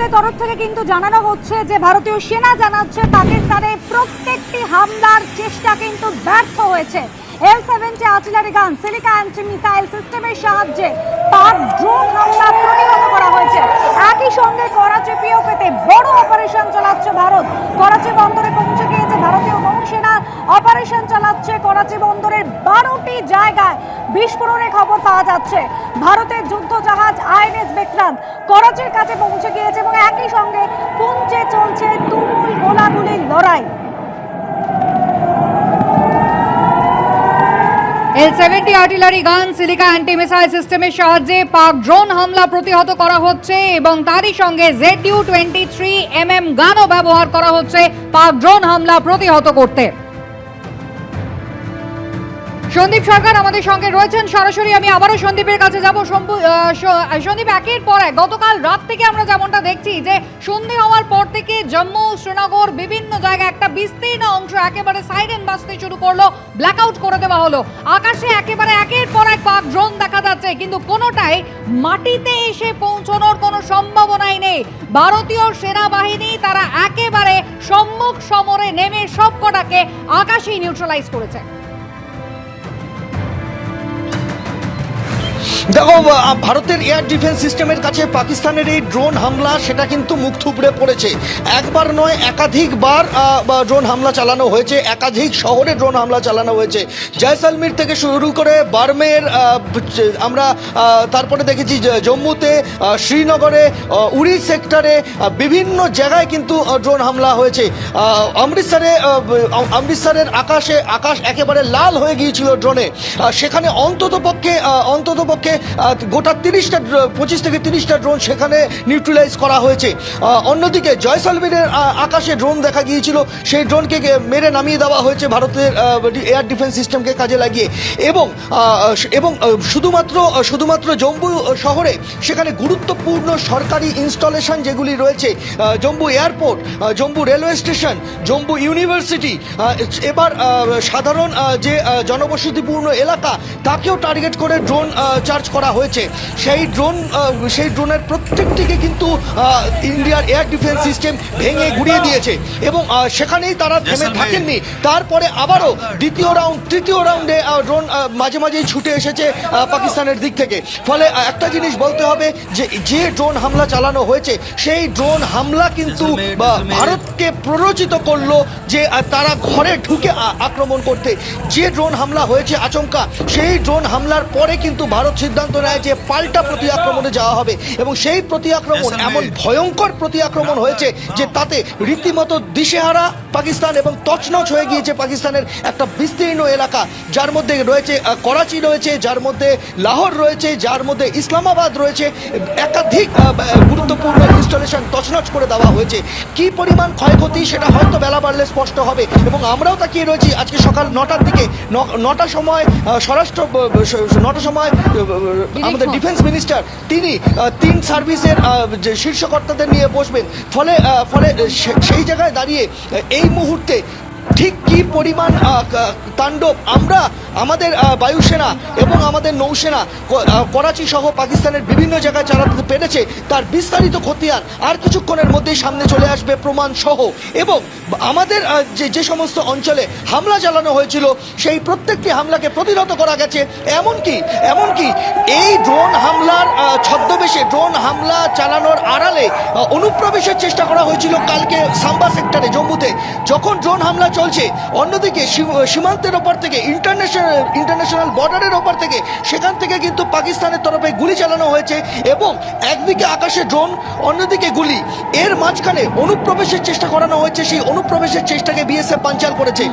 সরকারের তরফ থেকে কিন্তু জানানো হচ্ছে যে ভারতীয় সেনা জানাচ্ছে পাকিস্তানে প্রত্যেকটি হামলার চেষ্টা কিন্তু ব্যর্থ হয়েছে। L-70 আর্টিলারি গান, সিলিকা অ্যান্টি মিসাইল সিস্টেমের সাহায্যে পাক ড্রোন হামলা প্রতিহত করা হয়েছে। একই সঙ্গে করাচি পিওকেতে বড় অপারেশন চালাচ্ছে ভারত। করাচি বন্দরে পৌঁছে গিয়েছে ভারতীয় নৌসেনা, অপারেশন চালাচ্ছে করাচি বন্দরের 12টি জায়গায় বিস্ফোরণের খবর পাওয়া যাচ্ছে। ভারতের যুদ্ধ জাহাজ INS বিক্রান্ত করাচির কাছে পৌঁছে গিয়েছে এবং একই সঙ্গে পুঞ্চে চলছে তুমুল গোলাগুলির লড়াই। L-70 আর্টিলারি গান, সিলিকা অ্যান্টি মিসাইল সিস্টেমের সাহায্যে পাক ড্রোন হামলা প্রতিহত করা হচ্ছে এবং তারই সঙ্গে ZU-23mm গানও ব্যবহার করা হচ্ছে পাক ড্রোন হামলা প্রতিহত করতে। সন্দীপ সরকার আমাদের সঙ্গে রয়েছেন সরাসরি। আমি আবারও সন্দীপের কাছে যাব। সন্দীপ, একের পর এক গতকাল রাত থেকে আমরা যেমনটা দেখছি যে সন্ধে হওয়ার পর থেকে জম্মু, শ্রীনগর বিভিন্ন জায়গায় একটা বিস্তীর্ণ অংশ একেবারে সাইরেন বাজতে শুরু করলো, ব্ল্যাকআউট করে দেওয়া হলো। আকাশে একেবারে একের পর এক পাক ড্রোন দেখা যাচ্ছে, কিন্তু কোনোটাই মাটিতে এসে পৌঁছানোর কোনো সম্ভাবনাই নেই। ভারতীয় সেনাবাহিনী তারা একেবারে সম্মুখ সমরে নেমে সবকটাকে আকাশেই নিউট্রালাইজ করেছে। দেখো, ভারতের এয়ার ডিফেন্স সিস্টেমের কাছে পাকিস্তানের এই ড্রোন হামলা সেটা কিন্তু মুখ থুবড়ে পড়েছে। একবার নয়, একাধিকবার ড্রোন হামলা চালানো হয়েছে, একাধিক শহরে ড্রোন হামলা চালানো হয়েছে। জয়সলমীর থেকে শুরু করে বার্মের, আমরা তারপরে দেখেছি জম্মুতে, শ্রীনগরে, উড়ি সেক্টরে, বিভিন্ন জায়গায় কিন্তু ড্রোন হামলা হয়েছে। অমৃতসরের আকাশ একেবারে লাল হয়ে গিয়েছিল ড্রোনে। সেখানে অন্ততপক্ষে গোটা 25 থেকে 30টা ড্রোন সেখানে নিউট্রালাইজ করা হয়েছে। অন্যদিকে জয়সলমীরের আকাশে ড্রোন দেখা গিয়েছিল, সেই ড্রোনকে মেরে নামিয়ে দেওয়া হয়েছে ভারতের এয়ার ডিফেন্স সিস্টেমকে কাজে লাগিয়ে। এবং শুধুমাত্র জম্মু শহরে সেখানে গুরুত্বপূর্ণ সরকারি ইনস্টলেশন যেগুলি রয়েছে, Jammu airport, Jammu railway station, Jammu university, এবার সাধারণ যে জনবসতিপূর্ণ এলাকা তাকেও টার্গেট করে ড্রোন চার্জ করা হয়েছে। সেই ড্রোনের প্রত্যেকটিকে কিন্তু ইন্ডিয়ার এয়ার ডিফেন্স সিস্টেম ভেঙে গুড়িয়ে দিয়েছে এবং সেখানেই তারা থেমে থাকেননি। তারপরে আবারও দ্বিতীয় রাউন্ড, তৃতীয় রাউন্ডে ড্রোন মাঝেই ছুটে এসেছে পাকিস্তানের দিক থেকে। ফলে একটা জিনিস বলতে হবে যে ড্রোন হামলা চালানো হয়েছে, সেই ড্রোন হামলা কিন্তু ভারতকে প্ররোচিত করলো যে তারা ঘরে ঢুকে আক্রমণ করতে। যে ড্রোন হামলা হয়েছে আচমকা, সেই ড্রোন হামলার পরে কিন্তু ভারত সিদ্ধান্ত নেয় যে পাল্টা প্রতি আক্রমণে যাওয়া হবে এবং সেই প্রতি আক্রমণ এমন ভয়ঙ্কর প্রতি আক্রমণ হয়েছে যে তাতে রীতিমতো দিশেহারা পাকিস্তান এবং তছনছ হয়ে গিয়েছে পাকিস্তানের একটা বিস্তীর্ণ এলাকা, যার মধ্যে রয়েছে করাচি রয়েছে, যার মধ্যে লাহোর রয়েছে, যার মধ্যে ইসলামাবাদ রয়েছে। একাধিক গুরুত্বপূর্ণ ইনস্টলেশন তছনছ করে দেওয়া হয়েছে। কি পরিমাণ ক্ষয়ক্ষতি সেটা হয়তো বেলা বাড়লে স্পষ্ট হবে এবং আমরাও তাকিয়ে রয়েছি আজকে সকাল 9টার দিকে, 9টার সময় আমাদের ডিফেন্স মিনিস্টার তিনি 3 সার্ভিসের যে শীর্ষ কর্তাদের নিয়ে বসবেন। ফলে সেই জায়গায় দাঁড়িয়ে এই মুহূর্তে ঠিক কি পরিমাণ তাণ্ডব আমরা আমাদের বায়ুসেনা এবং আমাদের নৌসেনা করাচি সহ পাকিস্তানের বিভিন্ন জায়গায় চালাতে পেরেছে, তার বিস্তারিত খতিয়ান আর কিছুক্ষণের মধ্যেই সামনে চলে আসবে প্রমাণ সহ। এবং আমাদের যে সমস্ত অঞ্চলে হামলা চালানো হয়েছিল সেই প্রত্যেকটি হামলাকে প্রতিহত করা গেছে। এমনকি এই ড্রোন হামলার ছদ্মবেশে, ড্রোন হামলা চালানোর আড়ালে অনুপ্রবেশের চেষ্টা করা হয়েছিল কালকে সাম্বা সেক্টরে জম্মুতে। যখন ড্রোন হামলা চলছে, অন্যদিকে সীমান্তের ওপর থেকে, ইন্টারন্যাশনাল বর্ডারের ওপর থেকে, সেখান থেকে কিন্তু পাকিস্তানের তরফে গুলি চালানো হয়েছে এবং একদিকে আকাশে ড্রোন, অন্যদিকে গুলি, এর মাঝখানে অনুপ্রবেশের চেষ্টা করানো হয়েছে। সেই অনুপ্রবেশের চেষ্টাকে BSF বানচাল করেছে